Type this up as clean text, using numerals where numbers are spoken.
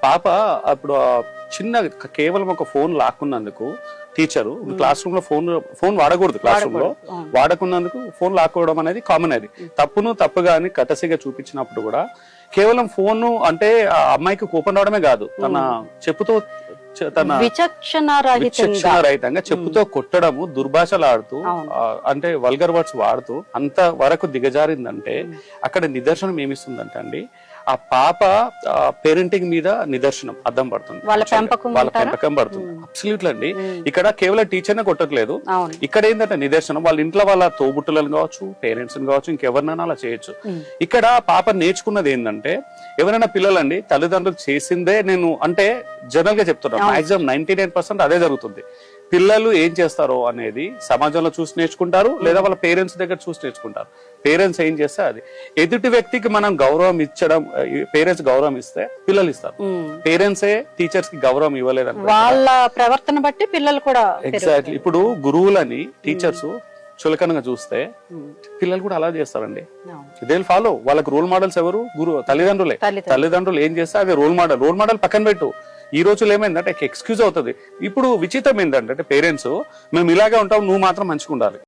పాప అప్పుడు చిన్న కేవలం ఒక ఫోన్ లాక్కున్నందుకు టీచరు క్లాస్ రూమ్ లో ఫోన్ వాడకూడదు, క్లాస్ రూమ్ లో వాడకున్నందుకు ఫోన్ లాక్కోవడం అనేది కామన్. అది తప్పుగా అని కటసిగా చూపించినప్పుడు కూడా కేవలం ఫోన్ అంటే ఆ అమ్మాయికి కోపం రావడమే కాదు, తన చెప్పుతో తన విచక్షణారహితంగా చెప్పుతో కొట్టడము, దుర్భాషలు ఆడుతూ అంటే వల్గర్ వర్డ్స్ వాడుతూ అంత వరకు దిగజారిందంటే అక్కడ నిదర్శనం ఏమిస్తుందంటే అండి, ఆ పాప పేరెంటింగ్ మీద నిదర్శనం అర్థం పడుతుంది, వాళ్ళ పెంపకం పడుతుంది. అబ్సల్యూట్లీ అండి. ఇక్కడ కేవలం టీచర్ నే కొట్టట్లేదు, ఇక్కడ ఏంటంటే నిదర్శనం వాళ్ళ ఇంట్లో వాళ్ళ తోబుట్టులను కావచ్చు, పేరెంట్స్ కావచ్చు, ఇంకెవరినైనా అలా చేయొచ్చు. ఇక్కడ పాప నేర్చుకున్నది ఏంటంటే, ఎవరైనా పిల్లలండి తల్లిదండ్రులు చేసిందే నేను అంటే జనరల్ గా చెప్తున్నాను, మాక్సిమం 99% అదే జరుగుతుంది. పిల్లలు ఏం చేస్తారో అనేది సమాజంలో చూసి నేర్చుకుంటారు, లేదా వాళ్ళ పేరెంట్స్ దగ్గర చూసి నేర్చుకుంటారు. పేరెంట్స్ ఏం చేస్తే అది. ఎదుటి వ్యక్తికి మనం గౌరవం ఇచ్చడం, పేరెంట్స్ గౌరవం ఇస్తే పిల్లలు ఇస్తారు. పేరెంట్సే టీచర్స్ కి గౌరవం ఇవ్వలేదు, వాళ్ళ ప్రవర్తన బట్టి పిల్లలు కూడా. ఎగ్జాక్ట్లీ. ఇప్పుడు గురువులని టీచర్స్ చులకనగా చూస్తే పిల్లలు కూడా అలా చేస్తారండి. They will follow. వాళ్ళకి రోల్ మోడల్స్ ఎవరు? గురువు, తల్లిదండ్రులే. తల్లిదండ్రులు ఏం చేస్తే అది రోల్ మోడల్ పక్కన పెట్టు. ఈ రోజులు ఏమైందంటే ఎక్స్క్యూజ్ అవుతుంది. ఇప్పుడు విచిత్రం ఏంటంటే పేరెంట్స్ మేము ఇలాగే ఉంటాం, నువ్వు మాత్రం మంచిగా ఉండాలి.